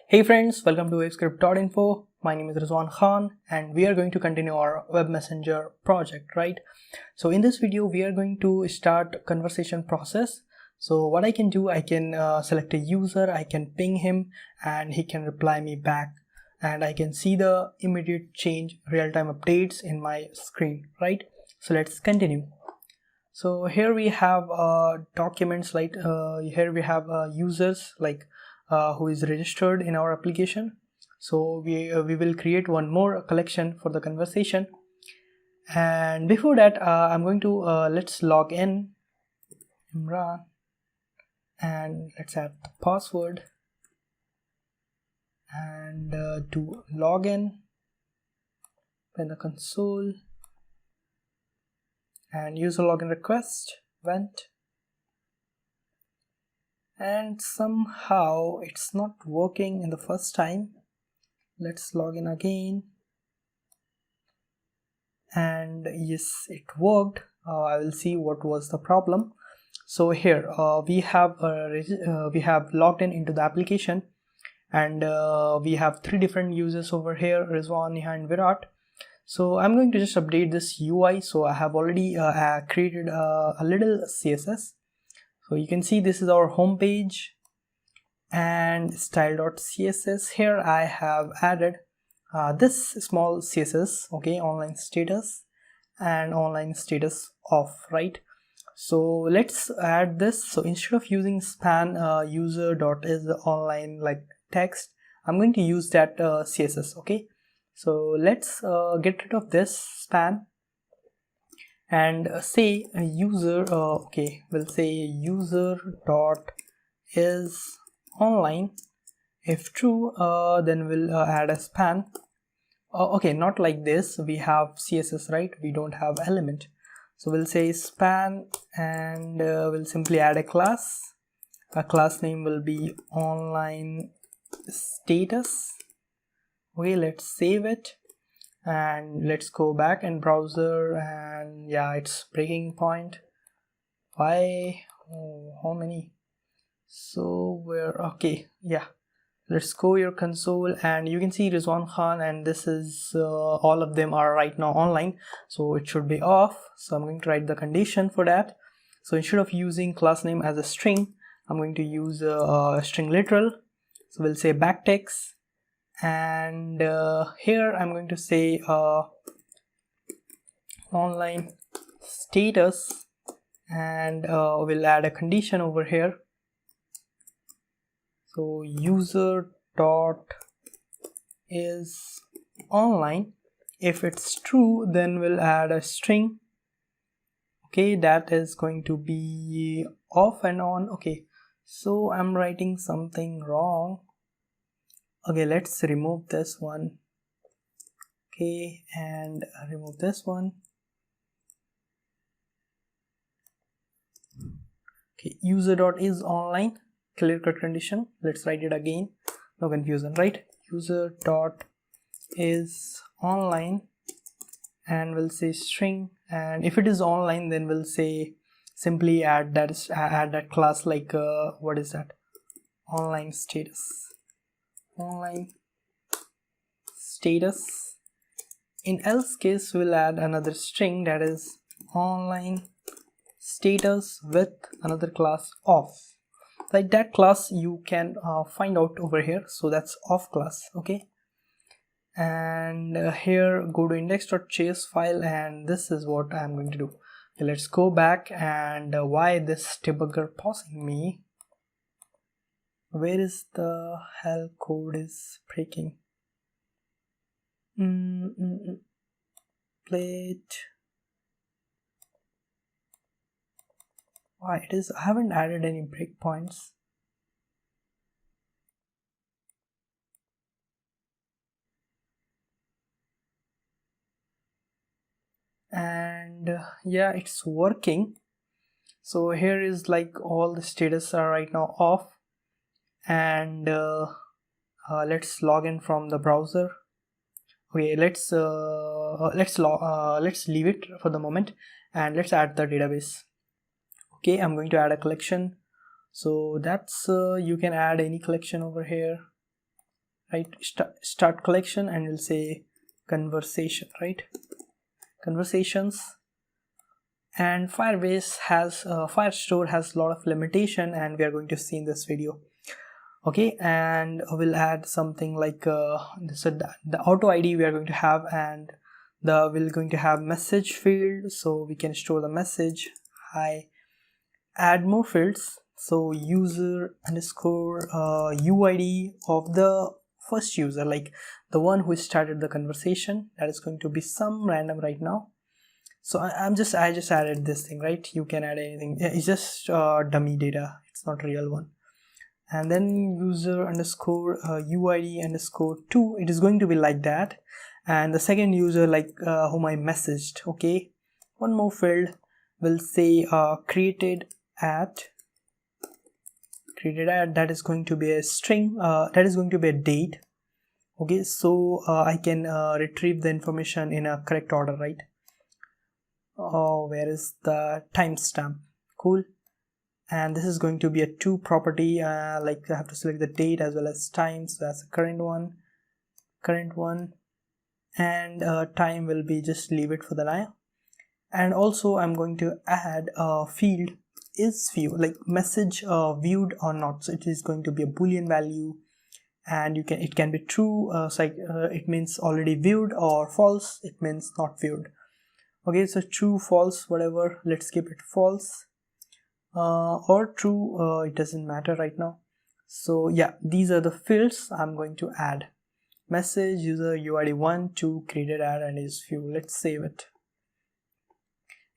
Hey friends, welcome to wavescript.info. My name is Rizwan Khan and we are going to continue our web messenger project, right? So in this video, we are going to start conversation process. So what I can do, I can select a user, I can ping him and he can reply me back and I can see the immediate change real-time updates in my screen, right? So let's continue. So here we have documents like here we have users like who is registered in our application. So we will create one more collection for the conversation, and before that I'm going to let's log in Imran, and let's add the password and to log in the console, and user login request went, and somehow it's not working in the first time. Let's log in again, and yes, it worked. I will see what was the problem. So here we have logged in into the application, and we have three different users over here: Rizwan, Neha and Virat. So I'm going to just update this UI. So I have already created a little CSS. So you can see this is our home page and style.css. Here I have added this small CSS, okay, online status and online status off, right? So let's add this. So instead of using span user.is online like text, I'm going to use that CSS, okay? So let's get rid of this span and say user okay, we'll say user dot is online. If true, then we'll add a span. Okay, not like this, we have CSS, right? We don't have element, so we'll say span, and we'll simply add a class. A class name will be online status. Okay, let's save it and let's go back in browser, and yeah, it's breaking point. Why? Oh, how many? So we're okay, yeah, let's go your console, and you can see Rizwan Khan, and this is all of them are right now online, so it should be off. So I'm going to write the condition for that. So instead of using class name as a string, I'm going to use a string literal. So we'll say backticks, and here I'm going to say online status, and we'll add a condition over here. So user dot is online. If it's true, then we'll add a string, okay, that is going to be off and on. Okay, so I'm writing something wrong. Okay, let's remove this one, okay, and remove this one. Okay, user dot is online, clear cut condition. Let's write it again, no confusion, right? User dot is online, and we'll say string, and if it is online, then we'll say simply add that class like what is that, online status. Online status. In else case, we'll add another string, that is online status with another class off. Like that class you can find out over here. So that's off class, okay? And here go to index.js file, and this is what I'm going to do. Okay, let's go back, and why this debugger pausing me? Where is the hell code is breaking? Plate. Why it is? I haven't added any breakpoints. And yeah, it's working. So here is like all the status are right now off, and let's log in from the browser. Okay, let's leave it for the moment, and let's add the database. Okay, I'm going to add a collection. So that's you can add any collection over here. right? Start collection, and we'll say conversation, right? Conversations. And Firebase has firestore has a lot of limitation, and we are going to see in this video. Okay, and we'll add something like the auto ID we are going to have, and we're going to have message field, so we can store the message. Hi, add more fields, so user underscore UID of the first user, like the one who started the conversation. That is going to be some random right now. So I just added this thing, right? You can add anything. It's just dummy data, it's not real one. And then user underscore UID underscore 2, it is going to be like that. And the second user, like whom I messaged. Okay, one more field will say created at, that is going to be a string, that is going to be a date. Okay, so I can retrieve the information in a correct order, right? Oh, where is the timestamp? Cool. And this is going to be a to property, like I have to select the date as well as time, so that's the current one, and time will be, just leave it for the now. And also I'm going to add a field is view, like message viewed or not. So it is going to be a boolean value, and it can be true, it means already viewed, or false, it means not viewed. Okay, so true, false, whatever, let's keep it false, or true, it doesn't matter right now. So yeah, these are the fields I'm going to add. Message, user, UID 1, 2, created at, and is view. Let's save it.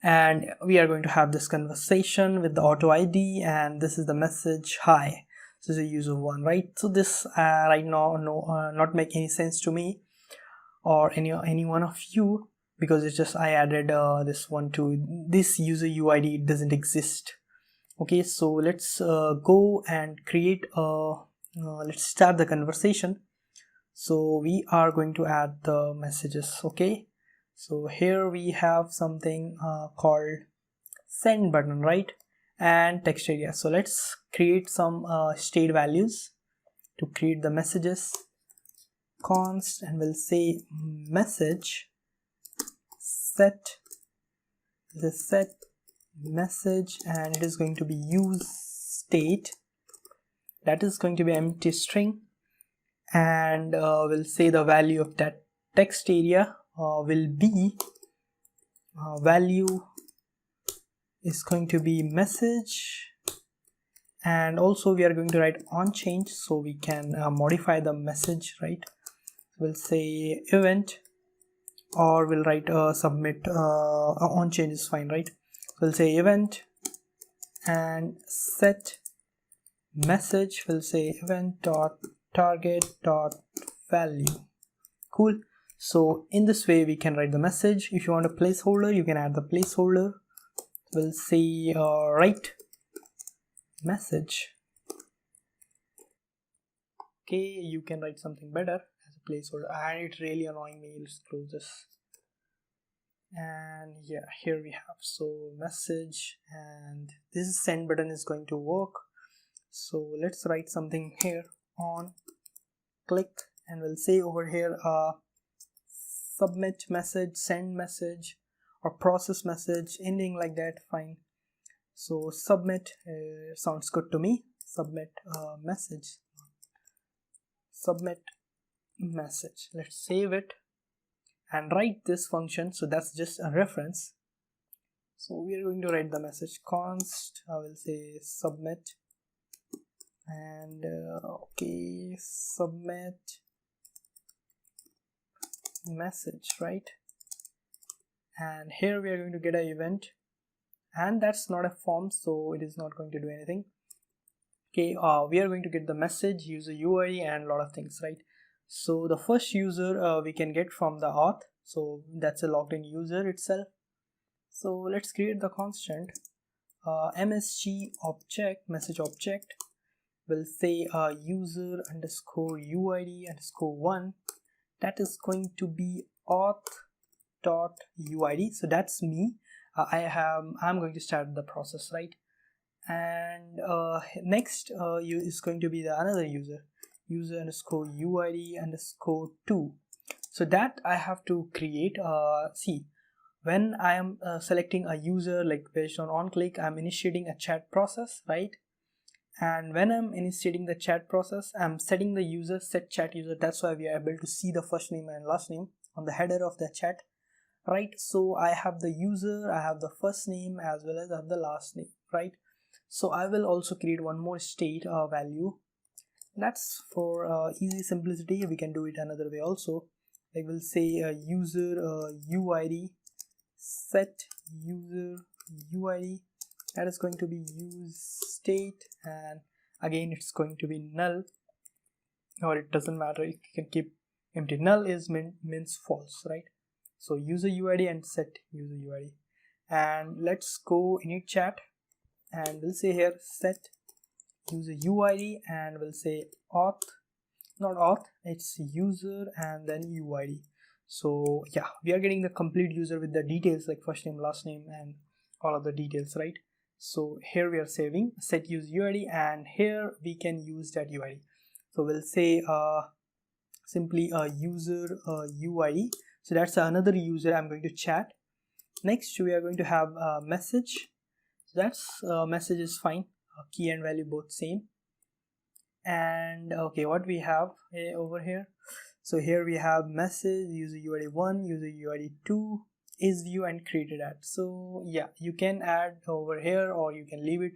And we are going to have this conversation with the auto ID, and this is the message, hi. This is a user 1, right? So this right now not make any sense to me or any one of you, because it's just I added this one to this user UID, it doesn't exist. Okay, so let's go and create let's start the conversation. So we are going to add the messages. Okay, so here we have something called send button, right? And text area. So let's create some state values to create the messages. Const, and we'll say message set message, and it is going to be use state, that is going to be empty string, and we'll say the value of that text area will be value is going to be message, and also we are going to write on change, so we can modify the message, right? We'll say event, or we'll write submit, on change is fine, right? We'll say event and set message, we'll say event dot target dot value. Cool. So in this way we can write the message. If you want a placeholder, you can add the placeholder. We'll say write message. Okay, you can write something better as a placeholder, and it's really annoying me. Let's close this. And yeah, here we have so message, and this send button is going to work. So let's write something here on click, and we'll say over here submit message, send message, or process message, ending like that, fine. So submit sounds good to me. Submit message, submit message. Let's save it and write this function. So that's just a reference. So we are going to write the message const, I will say submit, and okay, submit message, right? And here we are going to get an event, and that's not a form, so it is not going to do anything. Okay, we are going to get the message, user UID, and a lot of things, right? So the first user we can get from the auth, so that's a logged in user itself. So let's create the constant msg object, message object, will say user underscore UID underscore 1, that is going to be auth dot UID, so that's me. I'm going to start the process, right? And next is going to be the another user, user underscore uid underscore 2. So that I have to create. See, when I am selecting a user, like based on click, I'm initiating a chat process, right? And when I'm initiating the chat process, I'm setting the user set chat user. That's why we are able to see the first name and last name on the header of the chat, right? So I have the user, I have the first name as well as I have the last name, right? So I will also create one more state value. That's for easy simplicity. We can do it another way also. Like we'll say user uid set user uid. That is going to be use state, and again it's going to be null, or it doesn't matter, you can keep empty. Null is means false, right? So user uid and set user uid. And let's go init chat, and we'll say here set user uid, and we'll say auth, not auth, it's user and then uid. So yeah, we are getting the complete user with the details like first name, last name, and all of the details, right? So here we are saving set user uid, and here we can use that uid. So we'll say simply a user uid. So that's another user I'm going to chat. Next we are going to have a message. So that's message is fine, key and value both same. And okay, what we have over here, so here we have message user uid 1, user uid 2, is view and created at. So yeah, you can add over here or you can leave it.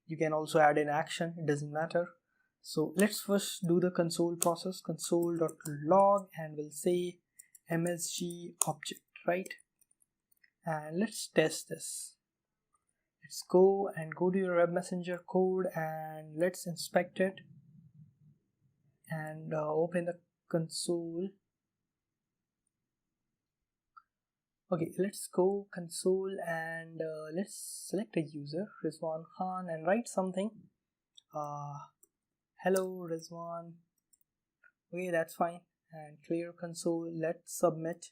You can also add an action, it doesn't matter. So let's first do the console process, console.log, and we'll say msg object, right? And let's test this. Let's go to your web messenger code and let's inspect it, and open the console. Okay, let's go console, and let's select a user, Rizwan Khan, and write something. Hello Rizwan. Okay, that's fine. And clear console, let's submit,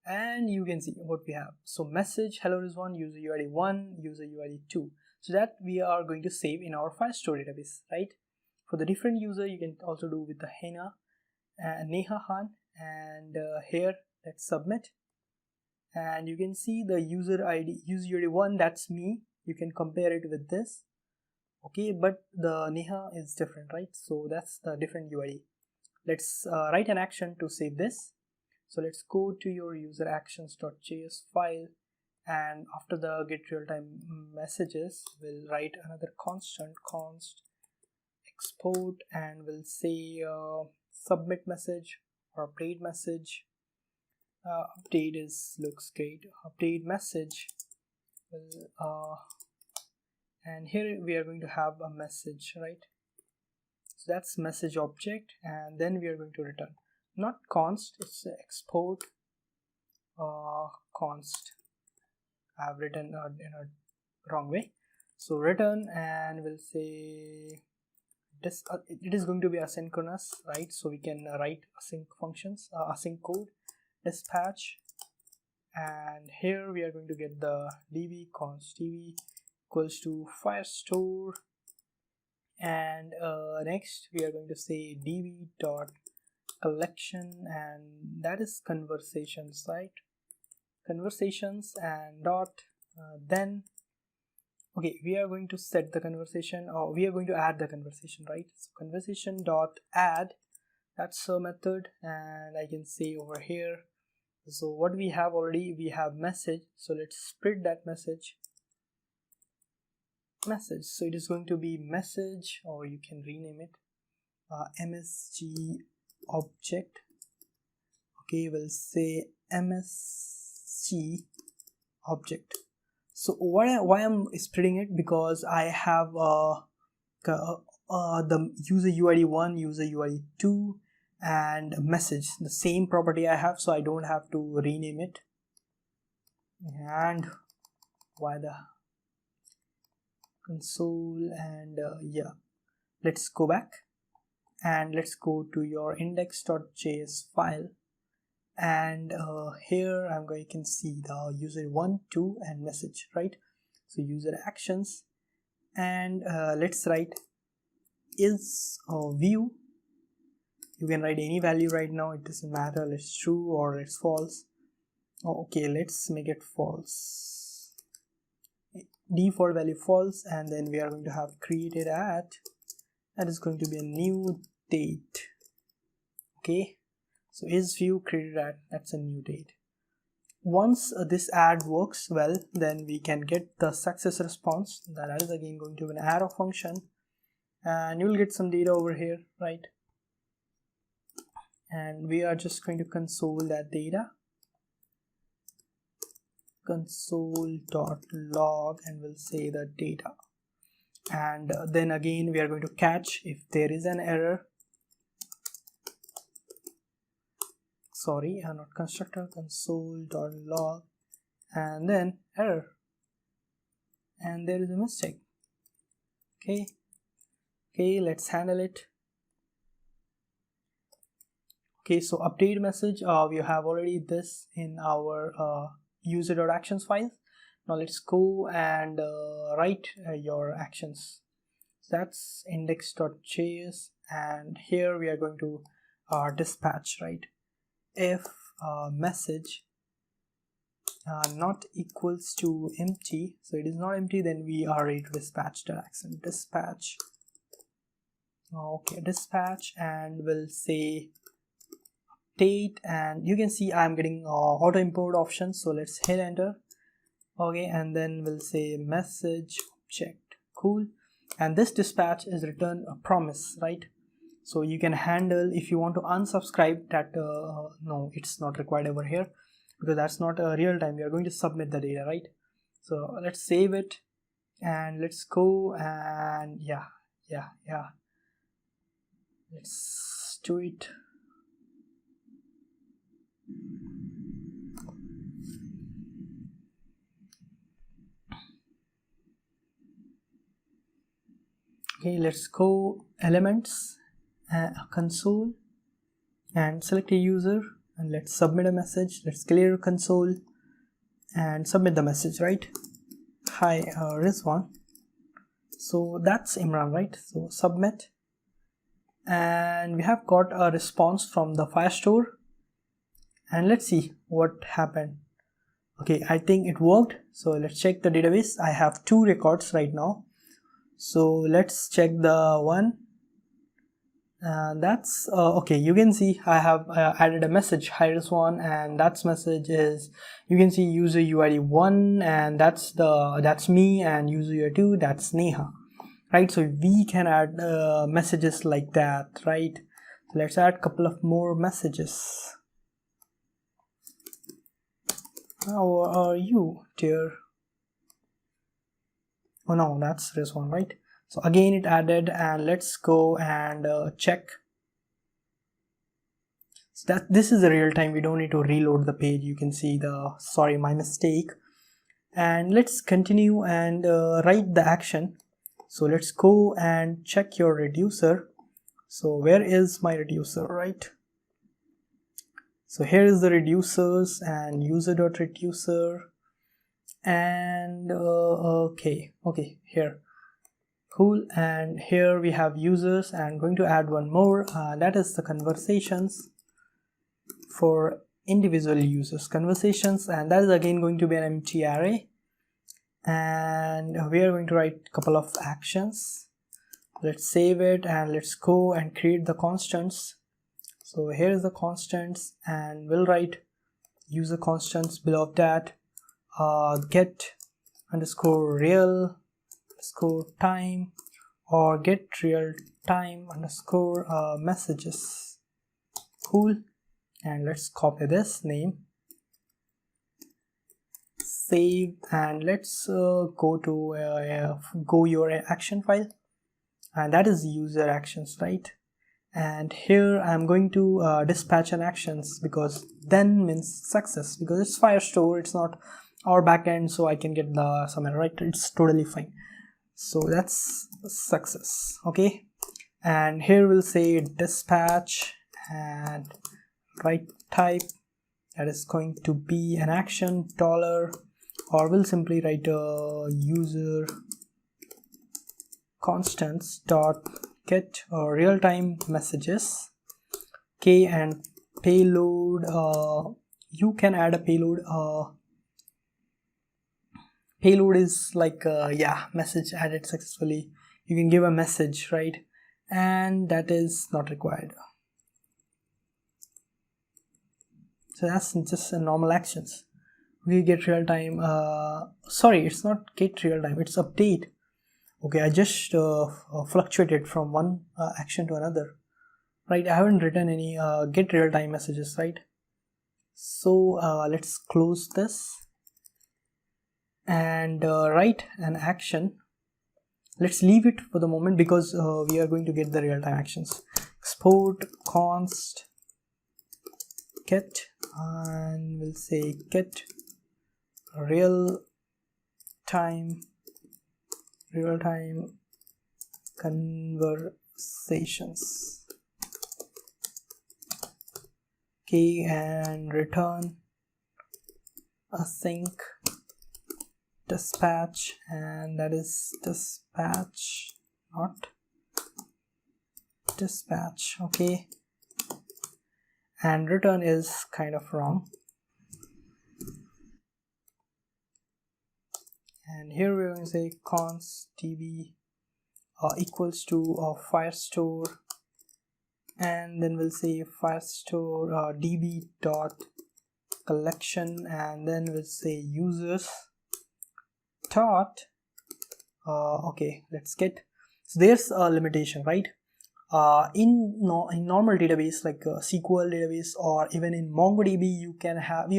and you can see what we have. So message hello Rizwan, user uid 1, user uid 2. So that we are going to save in our firestore database, right? For the different user, you can also do with the Neha Khan, and here let's submit, and you can see the user ID, user uid 1, that's me. You can compare it with this, okay, but the Neha is different, right? So that's the different UID. Let's write an action to save this. So let's go to your user actions.js file, and after the get real time messages, we'll write another constant, const export, and we'll say submit message or update message. Update looks great. Update message will and here we are going to have a message, right? So that's message object, and then we are going to return, not const, it's export const. I have written in a wrong way. So return, and we'll say this it is going to be asynchronous, right? So we can write async functions, async code, dispatch, and here we are going to get the db const db equals to firestore, and next we are going to say db dot collection, and that is conversations, right? Conversations, and dot then okay, we are going to set the conversation, or we are going to add the conversation, right? So conversation dot add, that's a method, and I can say over here, so what we have already, we have message, so let's split that message. So it is going to be message, or you can rename it msg object. Okay, we'll say msg object. So why I'm splitting it, because I have the user uid 1, user uid 2, and message, the same property I have, so I don't have to rename it. And why the console, and yeah, let's go back and let's go to your index.js file, and here you can see the user 1, 2, and message, right? So user actions, and let's write is view You can write any value right now, it doesn't matter, it's true or it's false. Okay, let's make it false. Default value false, and then we are going to have created at, that is going to be a new date. Okay, so is view created at, that's a new date. Once this add works well, then we can get the success response. That is again going to be an arrow function, and you will get some data over here, right? And we are just going to console that data, console.log, and we'll say the data. And then again we are going to catch if there is an error. Sorry, not constructor, console.log, and then error, and there is a mistake. Okay, let's handle it. Okay, so update message, we have already this in our user.actions file. Now let's go and write your actions. So that's index.js, and here we are going to dispatch, right? If message not equals to empty, so it is not empty, then we are ready to dispatch that action. Dispatch. Okay, dispatch, and we'll say update, and you can see I'm getting auto import options, so let's hit enter. Okay, and then we'll say message object. Cool, and this dispatch is return a promise, right? So you can handle, if you want to unsubscribe that, no, it's not required over here because that's not real time. We are going to submit the data, right? So let's save it and let's go, and yeah, let's do it. Okay, let's go elements, console, and select a user, and let's submit a message. Let's clear console and submit the message, right? Hi, Rizwan. So that's Imran, right? So submit, and we have got a response from the firestore, and let's see what happened. Okay, I think it worked. So let's check the database. I have 2 records right now, so let's check the one. That's okay. You can see I have added a message, hi Rizwan, and that's message is, you can see user UID 1, and that's me, and user UID 2, that's Neha, right? So we can add messages like that, right? So let's add a couple of more messages. How are you, dear? Oh no, that's Rizwan, right? So again it added, and let's go and check. So that this is a real time, we don't need to reload the page. You can see the, sorry, my mistake. And let's continue and write the action. So let's go and check your reducer. So where is my reducer, right? So here is the reducers and user.reducer, and okay, here. Cool, and here we have users, and going to add one more, that is the conversations for individual users, conversations, and that is again going to be an empty array, and we are going to write a couple of actions. Let's save it, and let's go and create the constants. So here is the constants, and we'll write user constants below that, get underscore real underscore time, or get real time underscore messages. Cool, and let's copy this name, save, and let's go to your action file, and that is user actions, right? And here I'm going to dispatch an actions, because then means success, because it's firestore, it's not our backend, so I can get the summary, right? It's totally fine. So that's success. Okay, and here we'll say dispatch and write type, that is going to be an action $, or we'll simply write a user constants dot get real-time messages. Okay, and payload, you can add a payload. Payload is like yeah, message added successfully. You can give a message, right? And that is not required. So that's just a normal actions. We get real time. Sorry, it's not get real time, it's update. Okay, I just fluctuated from one action to another, right? I haven't written any get real time messages, right? So let's close this and write an action. Let's leave it for the moment because we are going to get the real time actions. Export const get, and we'll say get real time conversations. Okay, and return async dispatch, and that is dispatch, not dispatch. Okay, and return is kind of wrong. And here we're going to say const db equals to firestore, and then we'll say firestore db dot collection, and then we'll say users dot okay, let's get, so there's a limitation, right? In normal database like SQL database or even in MongoDB, you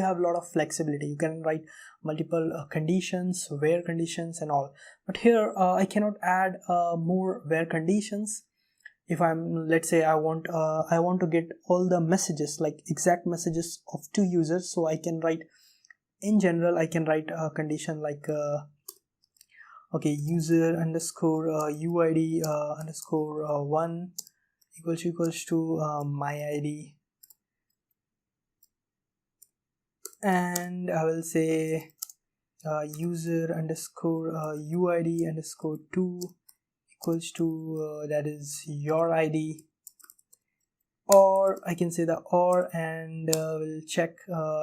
have a lot of flexibility. You can write multiple conditions, where conditions and all, but here I cannot add more where conditions. If I'm, let's say I want to get all the messages, like exact messages of two users, so I can write, in general I can write a condition like okay, user underscore uid underscore 1 equals to my id, and I will say user underscore uid underscore 2 equals to that is your id, or I can say the or, and we'll check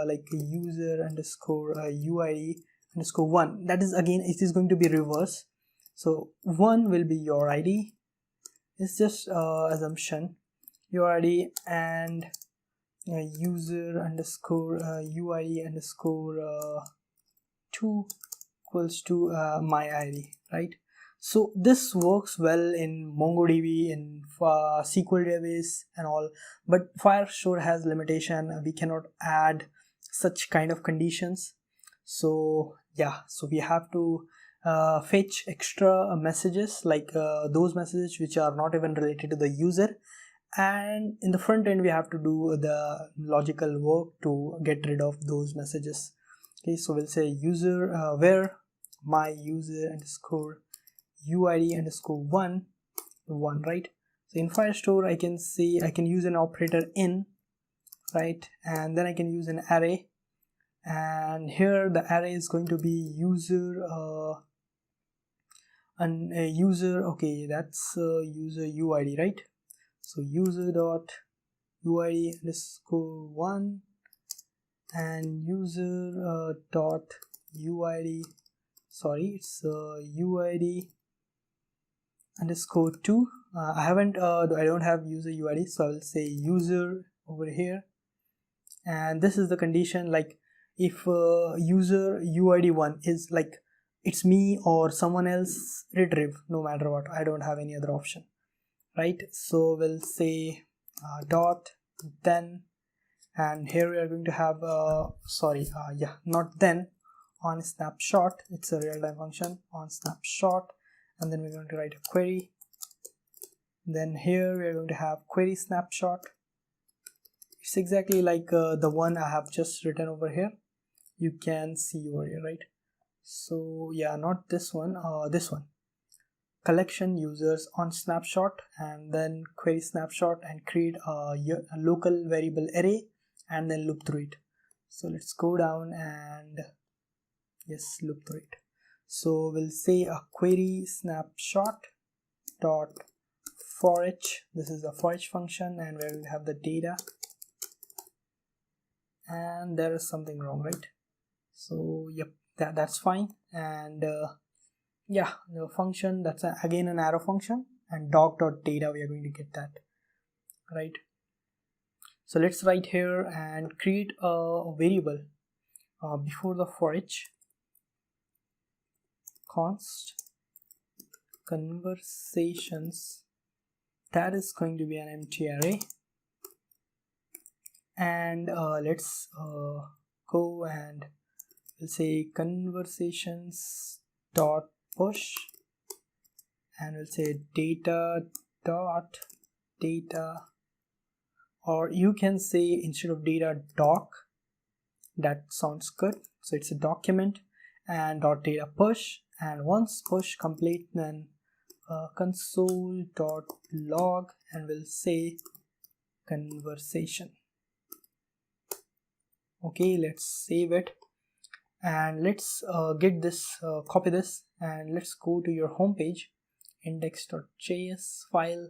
like user underscore uid underscore 1, that is again it is going to be reverse, so 1 will be your id, it's just assumption, your id, and user underscore uid underscore 2 equals to my id, right? So this works well in MongoDB, in SQL database and all, but Firestore has limitation. We cannot add such kind of conditions. So yeah, so we have to fetch extra messages, like those messages which are not even related to the user, and in the front end we have to do the logical work to get rid of those messages. Okay, so we'll say user where my user underscore uid underscore 1, right? So in Firestore I can say I can use an operator in, right, and then I can use an array, and here the array is going to be user and user, okay, that's user uid, right? So user dot uid underscore 1 and user dot uid, sorry, it's uid underscore 2. I don't have user uid, so I will say user over here, and this is the condition, like if user uid 1 is like it's me or someone else, retrieve no matter what, I don't have any other option, right? So we'll say dot then, and here we are going to have not then, on snapshot, it's a real-time function on snapshot, and then we're going to write a query, then here we are going to have query snapshot. It's exactly like the one I have just written over here, you can see over here, right? So yeah, not this one, this one, collection users on snapshot, and then query snapshot, and create a local variable array and then loop through it. So let's go down and yes, loop through it. So we'll say a query snapshot dot for each. This is the for each function, and where we have the data, and there is something wrong, right? So yep, that's fine. And yeah, the function, that's again an arrow function, and doc.data, we are going to get that, right? So let's write here and create a variable before the for each, const conversations, that is going to be an empty array. And let's go and we'll say conversations dot push, and we'll say data dot data, or you can say instead of data doc, that sounds good. So it's a document, and dot data push, and once push complete, then console dot log, and we'll say conversation. Okay, let's save it, and let's get this, copy this, and let's go to your home page, index.js file,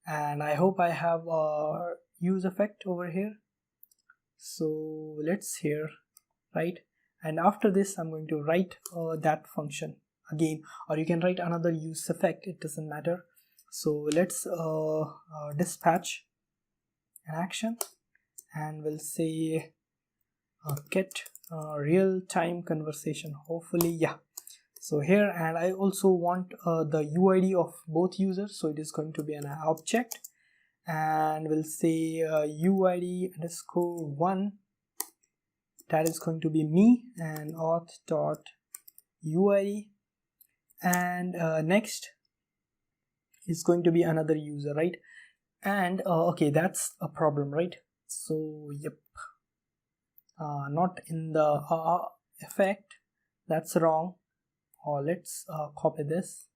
and I hope I have a use effect over here. So let's here, right? And after this, I'm going to write that function again, or you can write another use effect, it doesn't matter. So let's dispatch an action, and we'll say get real-time conversation, hopefully, yeah. So here, and I also want the UID of both users, so it is going to be an object, and we'll say UID underscore 1, that is going to be me, and auth dot UID, and next is going to be another user, right? And okay, that's a problem, right? So yep, not in the effect, that's wrong. Or let's copy this.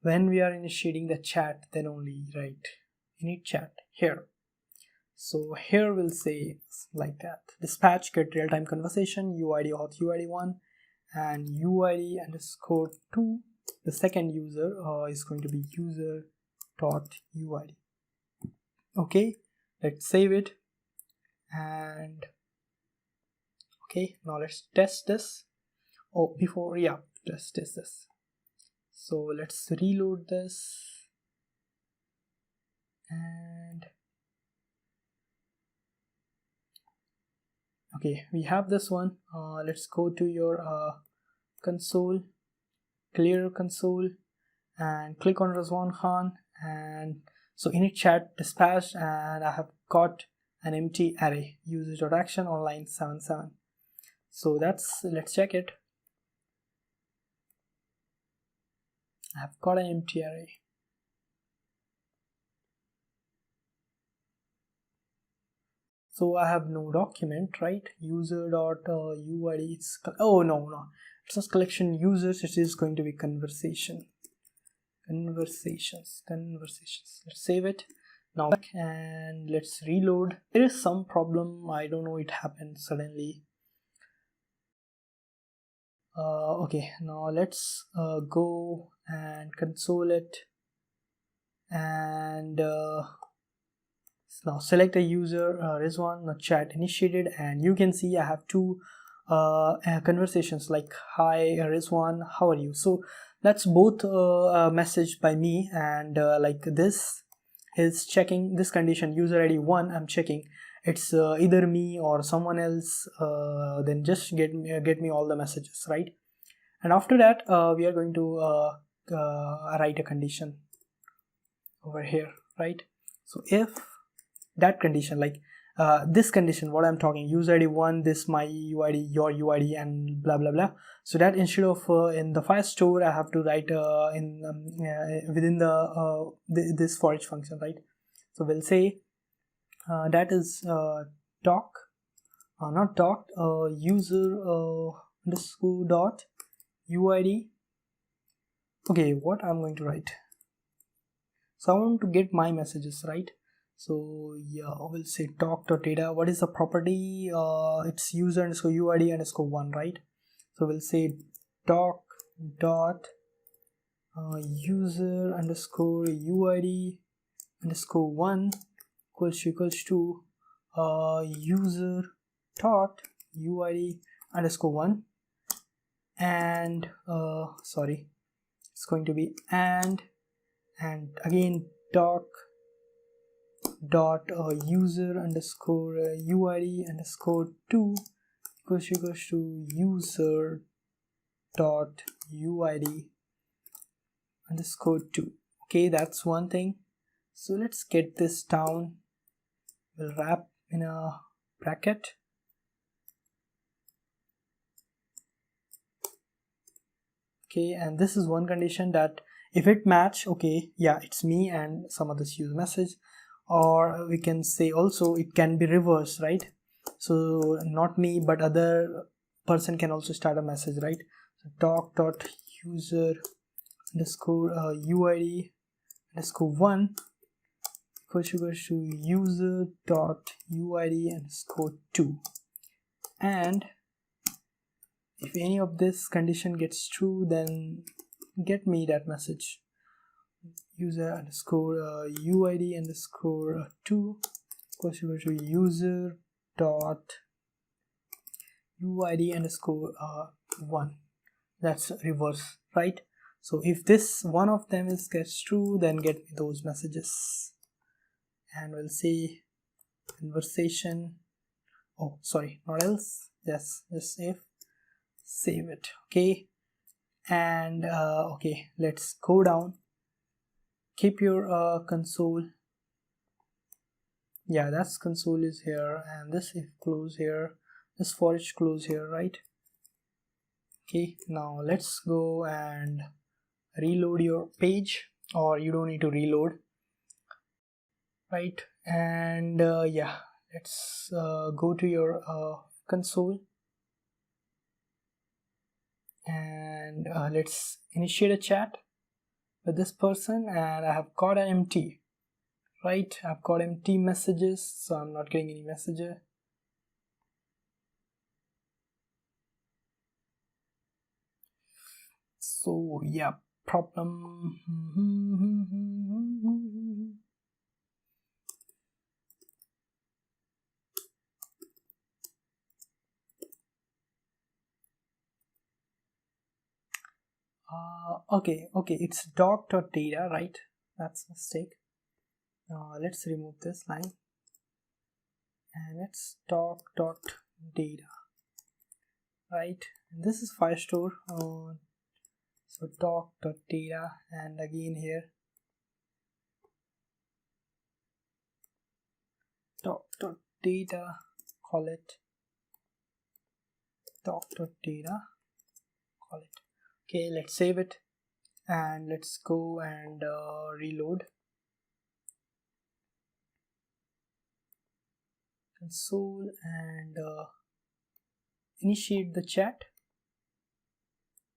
When we are initiating the chat, then only write init chat here. So here we'll say like that, dispatch get real-time conversation UID auth UID1, and UID underscore 2, the second user is going to be user dot UID. Okay, let's save it, and okay, now let's test this. Oh, before, yeah, let's test this. So let's reload this, and okay, we have this one. Let's go to your console, clear console, and click on Rizwan Khan, and so init chat dispatched, and I have got an empty array, user.action on line 77. So that's, let's check it. I have got an empty array. So I have no document, right? User.uid, it's, oh no, it's not collection users, it is going to be conversation. Conversations. Let's save it now, and let's reload. There is some problem, I don't know, it happened suddenly. Okay, now let's go and console it, and now select a user, Rizwan, the chat initiated, and you can see I have two conversations like, hi Rizwan, how are you? So that's both messaged by me, and like this is checking this condition, user ID 1, I'm checking it's either me or someone else, then just get me all the messages, right? And after that we are going to write a condition over here, right? So if that condition, like this condition, what I'm talking, user ID 1, this my UID, your UID, and blah blah blah. So that instead of in the firestore, I have to write within the this for each function, right? So we'll say that is doc, not doc, user underscore dot UID. Okay, what I'm going to write? So I want to get my messages, right? So yeah, we'll say doc.data. What is the property? It's user underscore UID underscore 1, right? So we'll say doc dot user underscore uid underscore 1 equals to user dot uid underscore 1, and sorry, it's going to be and again dot user underscore uid underscore 2 equals to user dot uid underscore 2. Okay, that's one thing. So let's get this down. We'll wrap in a bracket. Okay, and this is one condition, that if it match, okay, yeah, it's me and some others use message. Or we can say also it can be reversed, right? So not me but other person can also start a message, right? So doc dot user underscore uid underscore 1 equals to user dot uid underscore 2, and if any of this condition gets true, then get me that message. User underscore uid underscore 2 equals to user dot uid underscore 1. That's reverse, right? So if this one of them gets true, then get me those messages. And we'll say conversation, oh sorry, not else, yes, just save it. Okay, and okay, let's go down. Keep your console, yeah, that's console is here, and this if close here, this for each close here, right? Okay, now let's go and reload your page, or you don't need to reload, right? And yeah, let's go to your console, and let's initiate a chat with this person, and I have got an empty, right? I've got empty messages, so I'm not getting any messages. So yeah, problem. Okay, it's doc.data, right? That's a mistake. Let's remove this line, and it's doc.data, right? And this is firestore. So doc.data, and again here doc.data, call it doc.data, call it. Okay, let's save it, and let's go and reload console, and initiate the chat,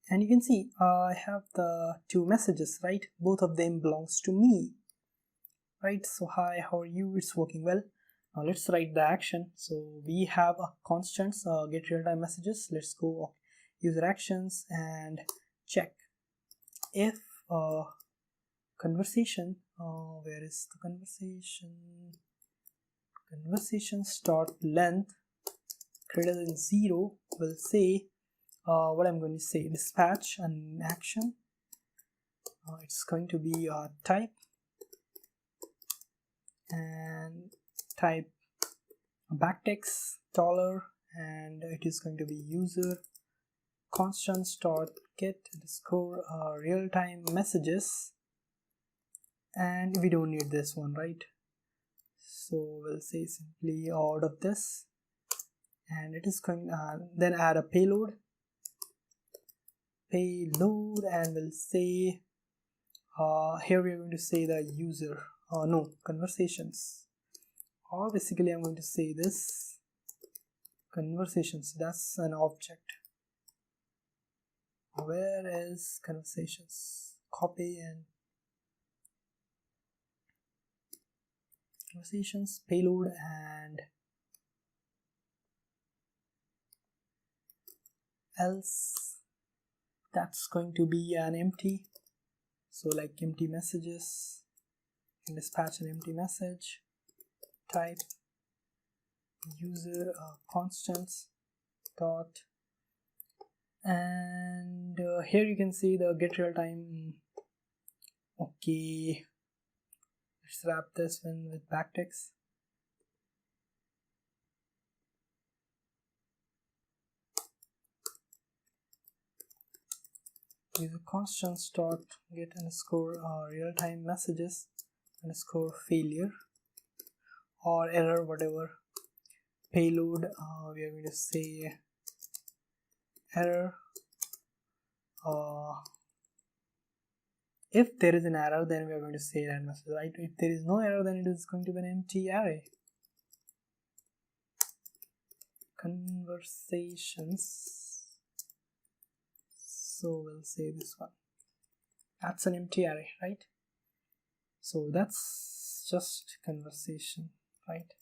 and you can see I have the two messages, right? Both of them belongs to me, right? So hi, how are you? It's working well. Now let's write the action. So we have a constants, get real-time messages. Let's go user actions and check if conversation, where is the conversation start length greater than 0 will say what I'm going to say, dispatch an action. It's going to be type, and type backtext $, and it is going to be user constants dot get underscore real-time messages, and we don't need this one, right? So we'll say simply out of this, and it is going then add a payload, and we'll say here we are going to say the user, no, conversations, or basically I'm going to say this conversations, that's an object. Where is conversations? Copy and conversations payload, and else that's going to be an empty, So like empty messages, dispatch an empty message, type user constants dot, and here you can see the get real time. Okay, let's wrap this one with backticks. User constants dot get underscore real time messages underscore failure or error, whatever. Payload, we are going to say error. If there is an error, then we are going to say that message, right? If there is no error, then it is going to be an empty array. Conversations, so we'll say this one, that's an empty array, right? So that's just conversation, right?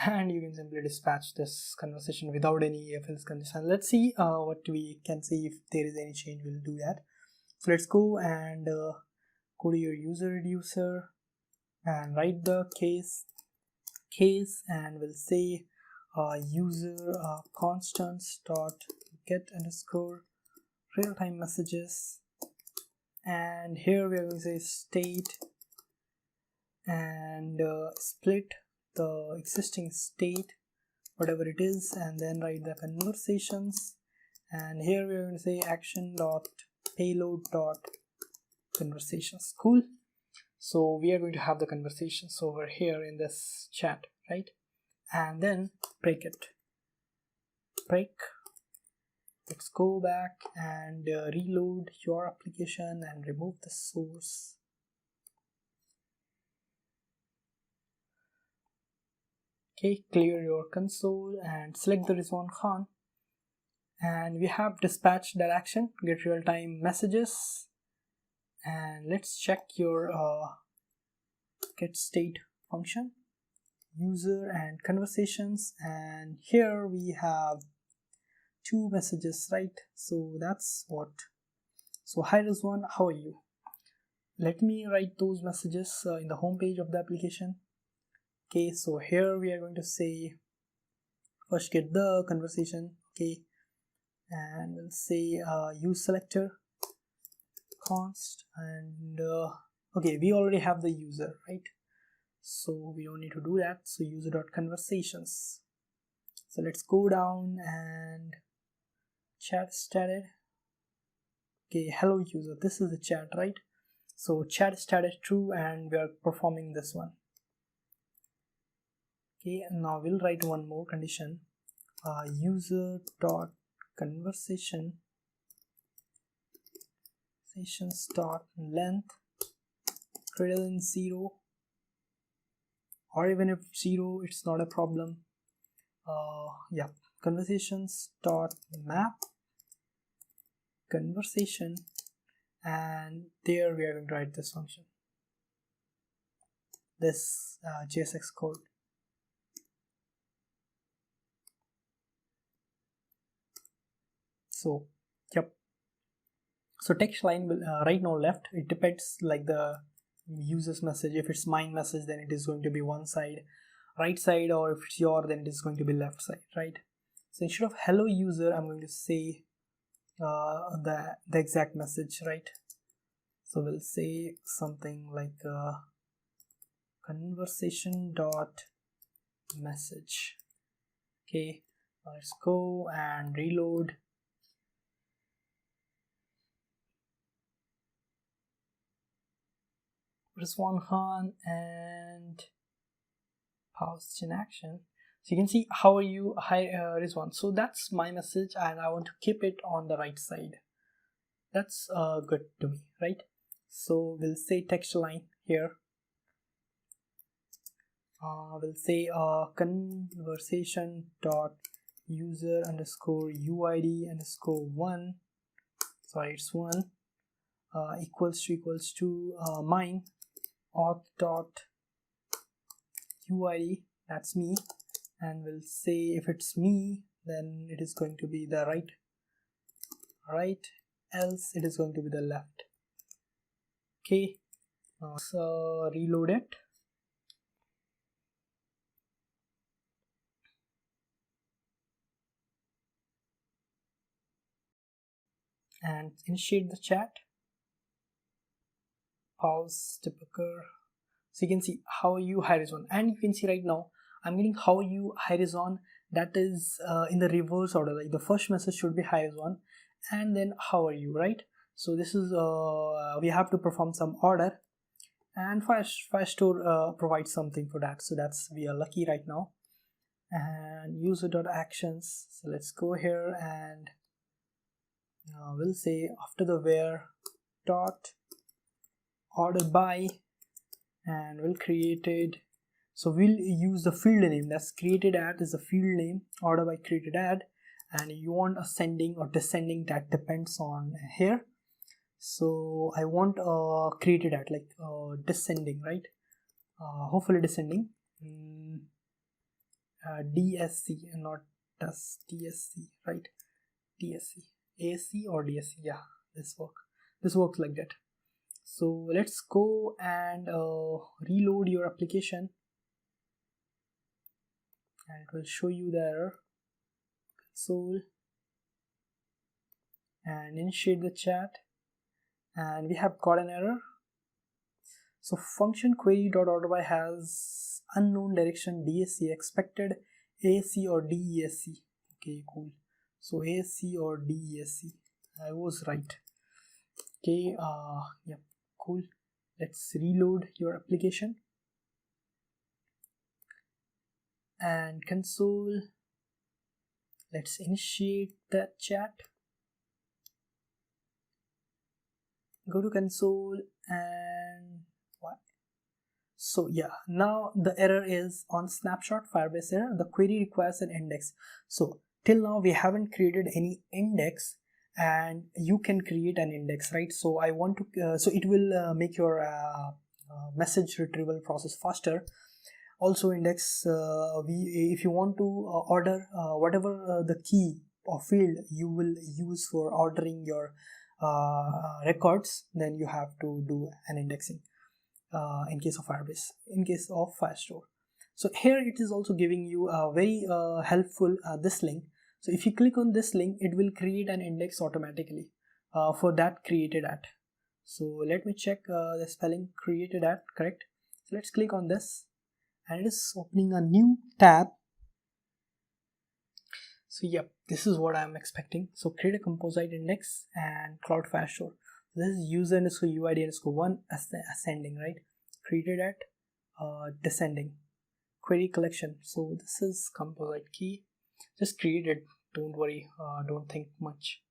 And you can simply dispatch this conversation without any if else condition. Let's see what we can see. If there is any change, we'll do that. So let's go and go to your user reducer and write the case, and we'll say user constants dot get underscore real time messages, and here we are going to say state and split the existing state, whatever it is, and then write the conversations, and here we are going to say action dot payload dot conversations. Cool. So we are going to have the conversations over here in this chat, right? And then break it. Break. Let's go back and reload your application and remove the source. Okay, clear your console and select the Rizwan Khan, and we have dispatched that action, get real time messages, and let's check your get state function, user and conversations, and here we have 2 messages, right? So that's what. So hi Rizwan, how are you? Let me write those messages in the home page of the application. Okay, so here we are going to say first get the conversation, okay, and we'll say use selector const, and okay, we already have the user, right? So we don't need to do that. So user.conversations. So let's go down and chat started. Okay, hello user, this is the chat, right? So chat started true and we are performing this one. Okay, and now we'll write one more condition, user dot conversation sessions dot length greater than 0, or even if 0 it's not a problem. Yeah, conversations dot map conversation, and there we are going to write this function, this JSX code. So yep, so text line will right now left, it depends like the user's message. If it's mine message, then it is going to be one side, right side, or if it's your, then it is going to be left side, right? So instead of hello user, I'm going to say the exact message, right? So we'll say something like conversation dot message. Okay, let's go and reload. Rizwan Khan and post in action. So you can see how are you, hi Rizwan. So that's my message and I want to keep it on the right side. That's good to me, right? So we'll say text line here. We'll say conversation dot user underscore uid underscore 1, sorry it's 1, equals to mine auth dot uid, that's me, and we'll say if it's me, then it is going to be the right, else it is going to be the left. Okay, so reload it. And initiate the chat. Pause, typical. So you can see how you horizon, and you can see right now I'm getting how you horizon. That is in the reverse order. Like the first message should be horizon, and then how are you, right? So this is we have to perform some order, and firestore provides something for that. So that's, we are lucky right now. And user.actions. So let's go here and we'll say after the where dot order by, and we'll create it. So we'll use the field name that's created at is the field name, order by created at, and you want ascending or descending, that depends on here. So I want created at, like descending, right? Hopefully descending. DSC, not DSC, right? DSC, AC or DSC, yeah, this works like that. So let's go and reload your application, and it will show you the error. Console and initiate the chat, and we have got an error. So function query.orderby has unknown direction DSC, expected AC or DESC. Okay, cool. So AC or DESC, I was right. Okay, yeah, cool. Let's reload your application and console. Let's initiate the chat. Go to console and what? So yeah, now the error is on snapshot firebase error. The query requires an index. So till now we haven't created any index, and you can create an index, right? So I want to so it will make your message retrieval process faster. Also index, if you want to order whatever the key or field you will use for ordering your records, then you have to do an indexing in case of firebase, in case of firestore. So here it is also giving you a very helpful this link. So if you click on this link, it will create an index automatically for that created at. So let me check the spelling created at correct. So let's click on this, and it is opening a new tab. So yep, this is what I'm expecting. So create a composite index and cloud firestore. This is user underscore UID underscore 1 ascending, right? Created at descending. Query collection. So this is composite key. Just create it. Don't worry. Don't think much.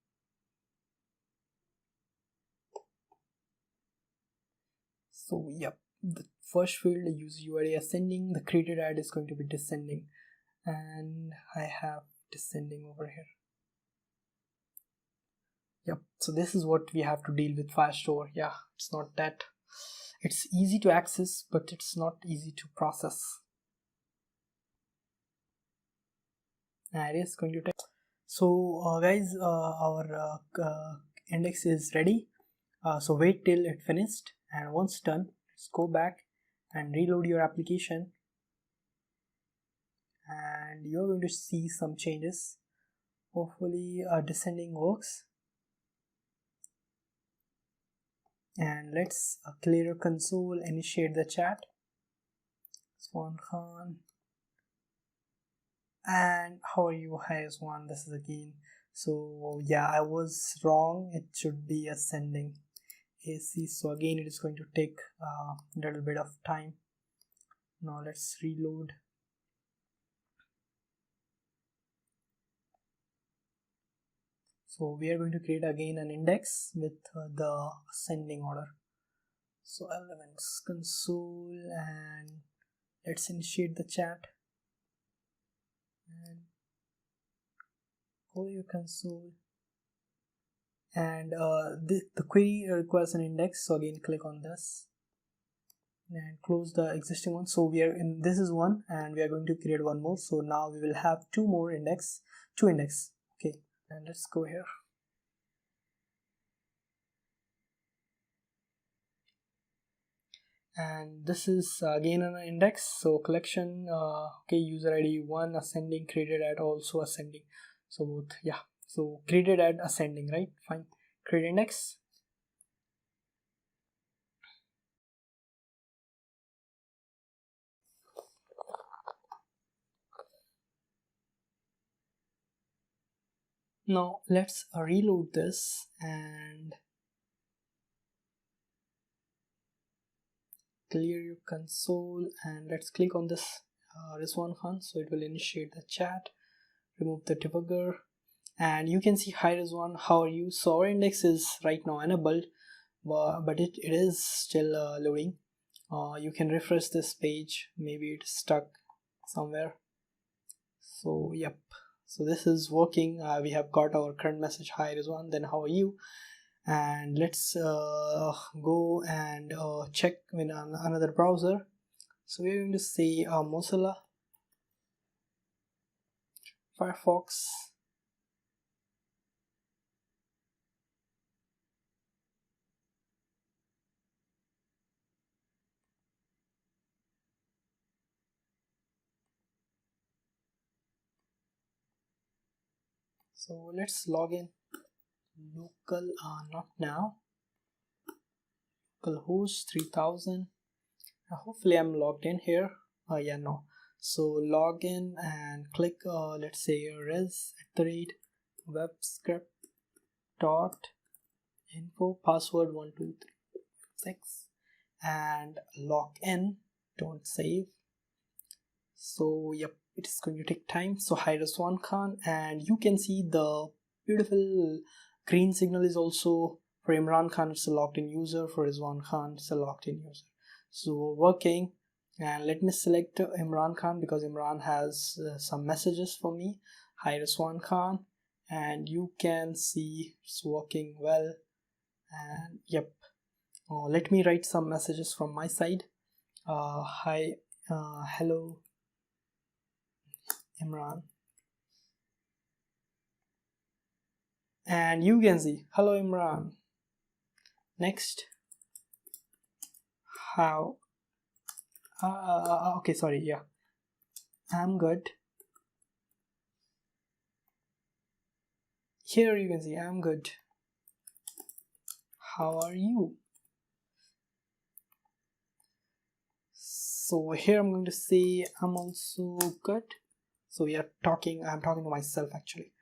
So yep, the first field use UID ascending. The created at is going to be descending, and I have descending over here. Yep, so this is what we have to deal with firestore. Yeah, it's not that, it's easy to access, but it's not easy to process. And it is going to take. So guys, our index is ready. So wait till it finished, and once done, let's go back and reload your application, and you're going to see some changes. Hopefully descending works. And let's clear your console, initiate the chat. Swan Khan. And how are you? Hi Swan, this is again. So yeah, I was wrong, it should be ascending AC. So again it is going to take a little bit of time. Now let's reload. So we are going to create again an index with the ascending order. So elements console, and let's initiate the chat and go your console, and the query requires an index. So again click on this and close the existing one. So we are in, this is one, and we are going to create one more. So now we will have two index. Okay, and let's go here. and this is again an index. So collection, okay, user ID 1 ascending, created at also ascending, so both, yeah, so created at ascending, right? Fine, create index. Now let's reload this and clear your console, and let's click on this Rizwan Khan, so it will initiate the chat. Remove the debugger, and you can see, hi Rizwan, how are you? So our index is right now enabled, but it is still loading. You can refresh this page, maybe it's stuck somewhere. So yep, so this is working. We have got our current message, hi Rizwan, then how are you? And let's go and check in another browser. So we're going to say Mozilla, Firefox, so let's log in. Local, not now, localhost 3000. Hopefully I'm logged in here. Yeah, no. So log in and click let's say res@webscript.info, password 1236, and log in. Don't save. So yep, it is going to take time. So hi Rizwan Khan, and you can see the beautiful green signal is also for Imran Khan, it's a logged in user. For Rizwan Khan, it's a logged in user. So working, and let me select Imran Khan because Imran has some messages for me. Hi Rizwan Khan, and you can see it's working well. And yep, let me write some messages from my side. Hi, hello Imran, and you can see hello Imran. Next, how okay, sorry, yeah, I'm good. Here you can see I'm good, how are you? So here I'm going to say I'm also good. So we are talking, I'm talking to myself actually,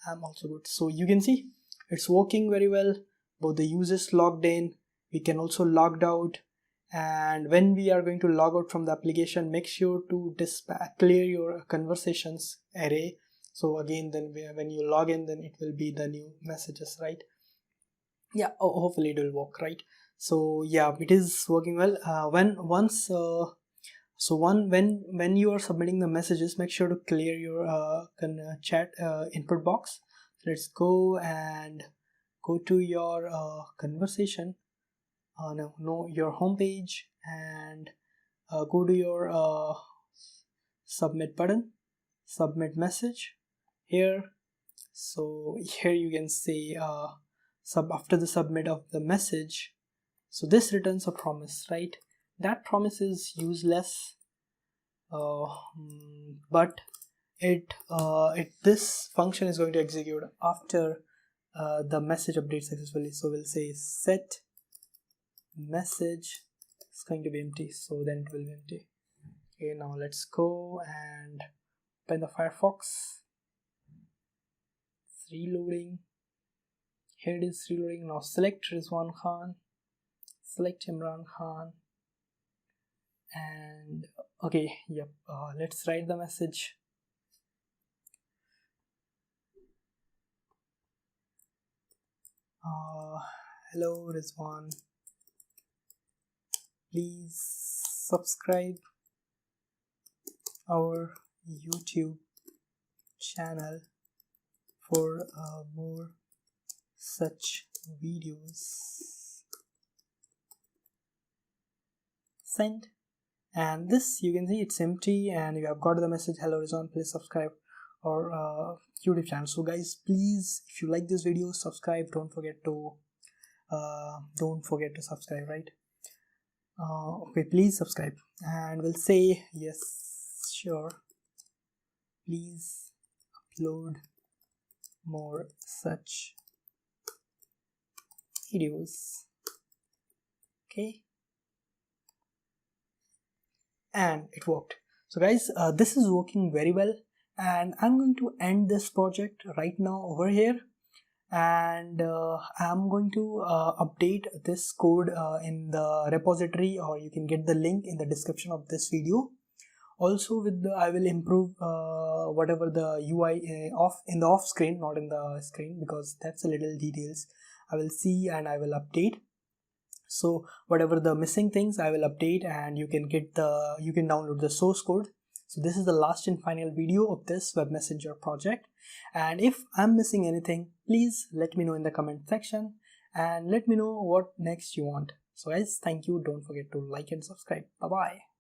I'm also good. So you can see it's working very well. Both the users logged in, we can also logged out, and when we are going to log out from the application, make sure to clear your conversations array. So again, then when you log in, then it will be the new messages, right? Yeah, hopefully it will work, right? So yeah, it is working well. When you are submitting the messages, make sure to clear your chat input box. Let's go and go to your conversation, no, your home page, and go to your submit button, submit message here. So here you can say after the submit of the message, so this returns a promise, right? That promise is useless, but this function is going to execute after the message update successfully. So we'll say set message is going to be empty, so then it will be empty. Okay, now let's go and open the Firefox. It's reloading. Here it is reloading. Now select Rizwan Khan, select Imran Khan, and okay, yep, let's write the message. Hello Rizwan, please subscribe our YouTube channel for more such videos. Send. And this, you can see it's empty, and you have got the message, hello Rizwan, please subscribe our YouTube channel. So guys, please, if you like this video, subscribe. Don't forget to subscribe, right? Okay, please subscribe, and we'll say yes, sure, please upload more such videos. Okay, and it worked. So guys, this is working very well, and I'm going to end this project right now over here, and I'm going to update this code in the repository, or you can get the link in the description of this video. Also with the, I will improve whatever the UI off in the off screen, not in the screen, because that's a little details I will see and I will update. So whatever the missing things I will update, and you can download the source code. So this is the last and final video of this web messenger project, and if I'm missing anything, please let me know in the comment section, and let me know what next you want. So guys, thank you, don't forget to like and subscribe. Bye bye.